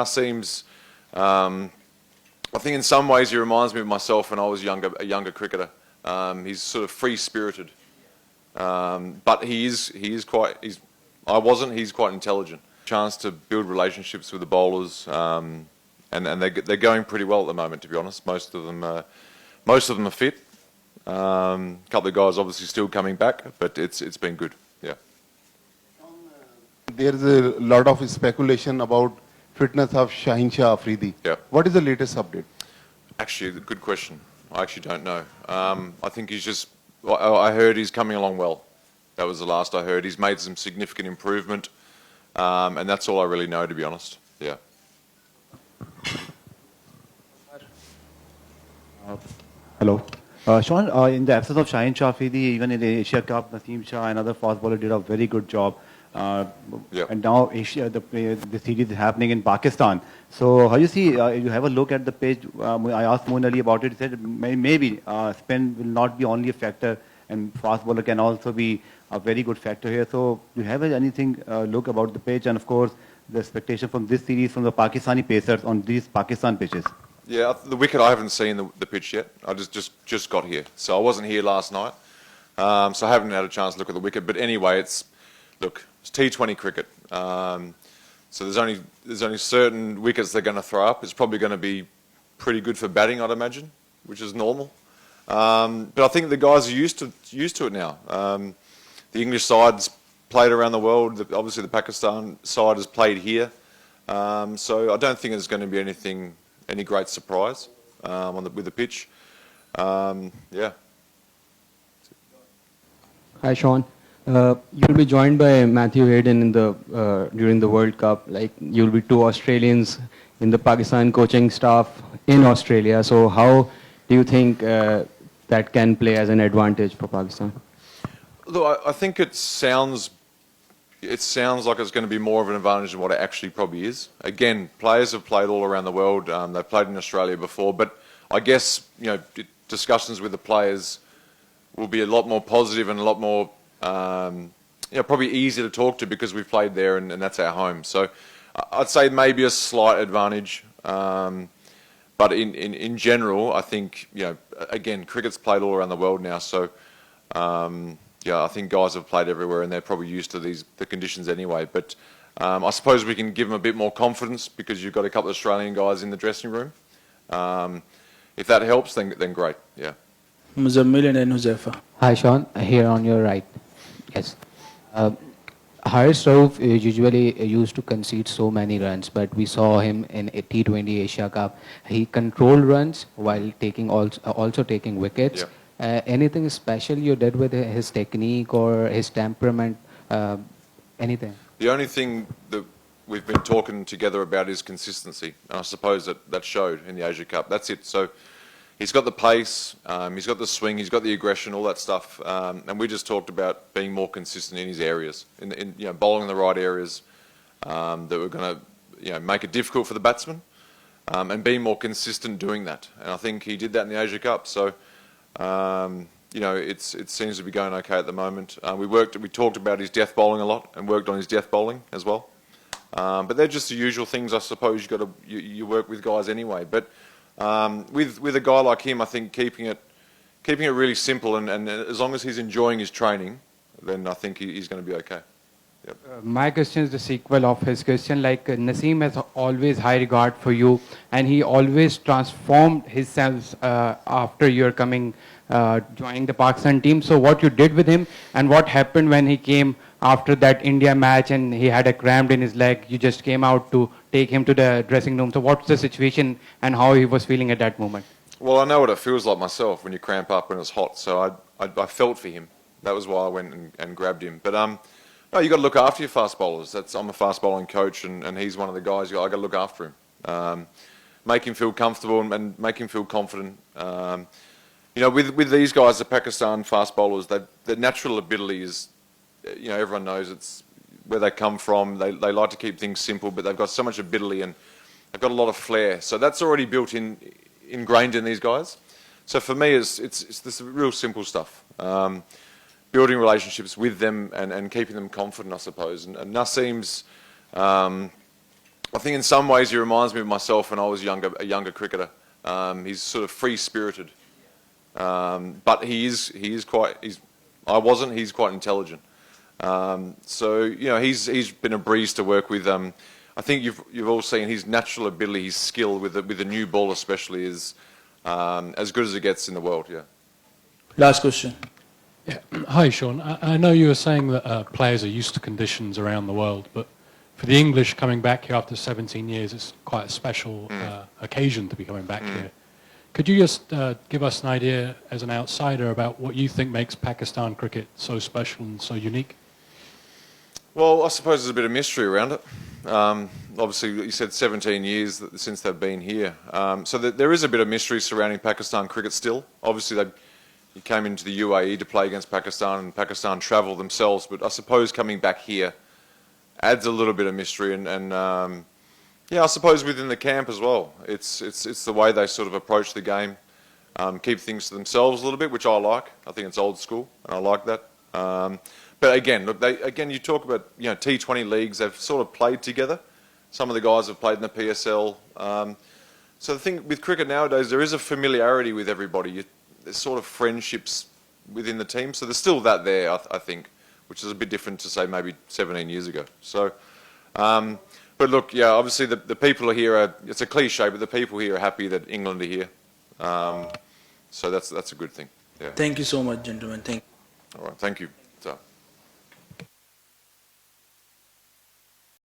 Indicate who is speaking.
Speaker 1: Naseem's, I think in some ways he reminds me of myself when I was a younger cricketer. He's sort of free-spirited, but he's quite intelligent. Chance to build relationships with the bowlers, and they're going pretty well at the moment, to be honest. Most of them are fit. A couple of guys obviously still coming back, but it's been good. Yeah.
Speaker 2: There is a lot of speculation about fitness of Naseem Shah.
Speaker 1: Yeah.
Speaker 2: What is the latest update?
Speaker 1: Actually, good question. I actually don't know. I think he's just. I heard he's coming along well. That was the last I heard. He's made some significant improvement, and that's all I really know, to be honest. Yeah.
Speaker 3: Hello. Shaun, in the absence of Naseem Shah, even in the Asia Cup, Naseem Shah, another fast bowler, did a very good job. And now the series is happening in Pakistan. So how you see, you have a look at the pitch. I asked Moon Ali about it. He said maybe spin will not be only a factor, and fast bowler can also be a very good factor here. So do you have anything look about the pitch, and of course the expectation from this series from the Pakistani pacers on these Pakistan pitches?
Speaker 1: Yeah, the wicket, I haven't seen the pitch yet. I just got here, so I wasn't here last night, so I haven't had a chance to look at the wicket. But anyway, it's T20 cricket, so there's only certain wickets they're going to throw up. It's probably going to be pretty good for batting, I'd imagine, which is normal. But I think the guys are used to it now. The English side's played around the world. Obviously, the Pakistan side has played here, so I don't think there's going to be any great surprise with the pitch. Yeah.
Speaker 4: Hi, Shaun. You'll be joined by Matthew Hayden in during the World Cup. Like, you'll be two Australians in the Pakistan coaching staff in Australia. So how do you think that can play as an advantage for Pakistan?
Speaker 1: Look, I think it sounds like it's going to be more of an advantage than what it actually probably is. Again, players have played all around the world. They've played in Australia before, but I guess discussions with the players will be a lot more positive and a lot more probably easier to talk to because we've played there and that's our home. So I'd say maybe a slight advantage, but in general, I think again, cricket's played all around the world now, so. Yeah, I think guys have played everywhere and they're probably used to the conditions anyway. But I suppose we can give them a bit more confidence because you've got a couple of Australian guys in the dressing room. If that helps, then great. Yeah.
Speaker 5: Hi, Shaun. Here on your right. Yes. Haris Rauf usually used to concede so many runs, but we saw him in a T20 Asia Cup. He controlled runs while also taking wickets.
Speaker 1: Yeah.
Speaker 5: Anything special you did with his technique or his temperament? Anything?
Speaker 1: The only thing that we've been talking together about is consistency. And I suppose that showed in the Asia Cup. That's it. So he's got the pace, he's got the swing, he's got the aggression, all that stuff. And we just talked about being more consistent in his areas, in bowling in the right areas that were going to make it difficult for the batsman, and being more consistent doing that. And I think he did that in the Asia Cup. So. It seems to be going okay at the moment. We talked about his death bowling a lot and worked on his death bowling as well. But they're just the usual things, I suppose. You work with guys anyway. But with a guy like him, I think keeping it really simple and as long as he's enjoying his training, then I think he's going to be okay. Yep.
Speaker 4: My question is the sequel of his question. Like, Naseem has always high regard for you, and he always transformed himself after your joining the Pakistan team. So what you did with him, and what happened when he came after that India match and he had a cramp in his leg? You just came out to take him to the dressing room. So what's the situation and how he was feeling at that moment?
Speaker 1: Well, I know what it feels like myself when you cramp up when it's hot. So I felt for him. That was why I went and grabbed him. But no, you got to look after your fast bowlers. I'm a fast bowling coach, and he's one of the guys. I got to look after him, make him feel comfortable and make him feel confident. With these guys, the Pakistan fast bowlers, their natural ability is, everyone knows it's where they come from. They like to keep things simple, but they've got so much ability and they've got a lot of flair. So that's already ingrained in these guys. So for me, it's this real simple stuff. Building relationships with them and keeping them confident, I suppose. And Naseem's I think in some ways he reminds me of myself when I was a younger cricketer. He's sort of free-spirited, but he's quite. He's quite intelligent. So you know, he's been a breeze to work with. I think you've all seen his natural ability, his skill with the new ball especially is as good as it gets in the world. Yeah.
Speaker 6: Last question.
Speaker 7: Yeah. Hi, Shaun. I know you were saying that players are used to conditions around the world, but for the English coming back here after 17 years, it's quite a special occasion to be coming back here. Could you just give us an idea as an outsider about what you think makes Pakistan cricket so special and so unique?
Speaker 1: Well, I suppose there's a bit of mystery around it. Obviously, you said 17 years since they've been here. So there is a bit of mystery surrounding Pakistan cricket still. Obviously, you came into the UAE to play against Pakistan, and Pakistan travel themselves. But I suppose coming back here adds a little bit of mystery, and yeah, I suppose within the camp as well. It's the way they sort of approach the game, keep things to themselves a little bit, which I like. I think it's old school, and I like that. But again, look, you talk about T20 leagues. They've sort of played together. Some of the guys have played in the PSL. So the thing with cricket nowadays, there is a familiarity with everybody. There's sort of friendships within the team. So there's still that there, I think, which is a bit different to say maybe 17 years ago. So, but look, yeah, obviously the people here it's a cliche, but the people here are happy that England are here. So that's a good thing. Yeah.
Speaker 6: Thank you so much, gentlemen. Thank you.
Speaker 1: All right, thank you.